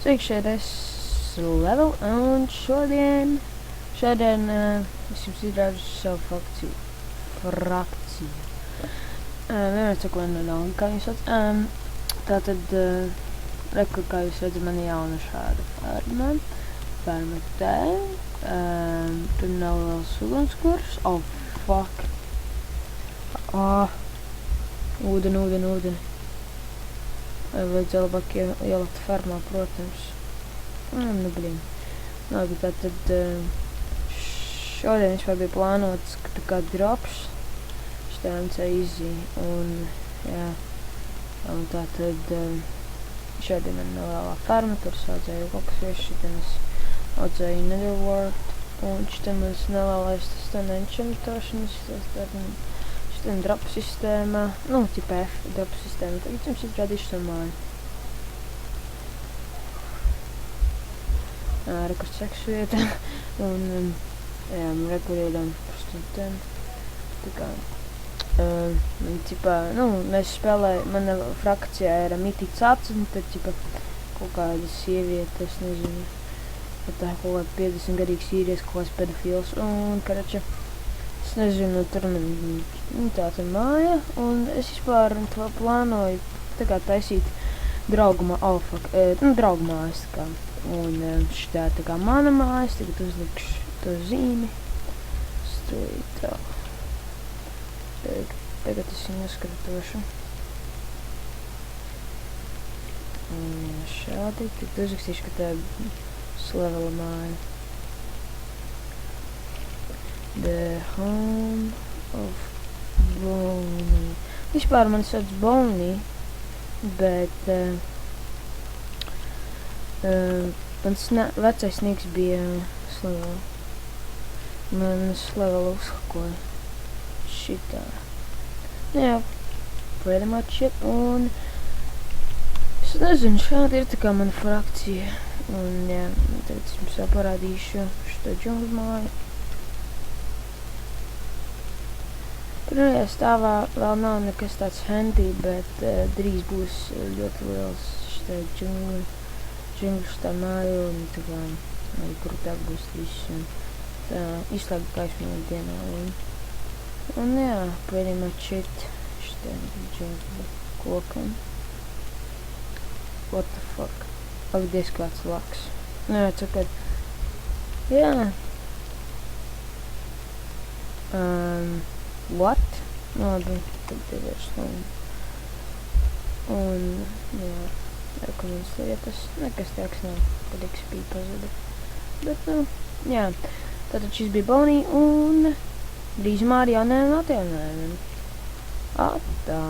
Sveiki, šeit es Level, un šodien es jums izrādu savu frakciju. Vienmēr sakoju nedaudz, kā jūs sauc. Tātad, reku, kā jūs redzat, man jauna šāda farma te. Tur nav liels ugunskurs. Oh, fuck. Ūdeni. Vajadzēja labāk ielikt farmā, protams. Nu, blīn. Labi, tātad šodien vispār bija plānots tā kā drops. Štāns easy. Un, jā. Un tātad šodien man nevēlā farma. Tur es audzēju kaut kas vieši. Šitam es audzēju Netherworld. Un šitam es nevēlēs tas tā enchantošanas. Šitam drop sistēmā. Nu, tipa F drop sistēma. Tagad jums izrādīšu savu māju. Rekurs seksu vieta. Un, jā, rekurīdam prostitūtēm. Tā kā, tipa, nu, mēs spēlējam, mana frakcijā ir Mythic 11, tad, tipa, kaut kāda sieviete, es nezinu, tā kaut kāda 50 gadīgs vīries, kaut kāds pedofils, un, karača, es nezinu, tur man, tā te māja, un es vispār to plānoju, tā kā taisīt draugu mājas, tā kā. Un šitā tā kā mana mājas, tagad uzlikšu to zīmi. Strītā. Tagad es viņu uzskatošu. Un šādi. Tagad uzrakstīšu, ka tā Levela māja. The home of Bonnie. Vispār man sauc Bonnie, bet mans vecais niks bija Levela. Man Levela uzhakoja šitā. Jā, pretty much it. Un es nezinu, šādi ir tā kā mana frakcija. Un jā, tagad es jums vēl parādīšu šito džungļu māju. Pirmajā stāvā vēl nav nekas tāds handy, bet drīz būs ļoti liels šitā džungļu šitā māju, un tā kā arī krutāk būs viss, un tā izslēgt gaismu dienā, un jā, pretty much it, šitā džungļu kokam. What the fuck? Ak, diez kāds laks. Nu jā, cakot, jā. What? Labi, tad te vairs un jā. Ekonomiskas lietas, nekas tieks nav, kad XP pazuda. Bet, nu, jā. Tātad šis bija Bonnie, un drīzumā ar jaunajiem atjaunojumiem. Atā.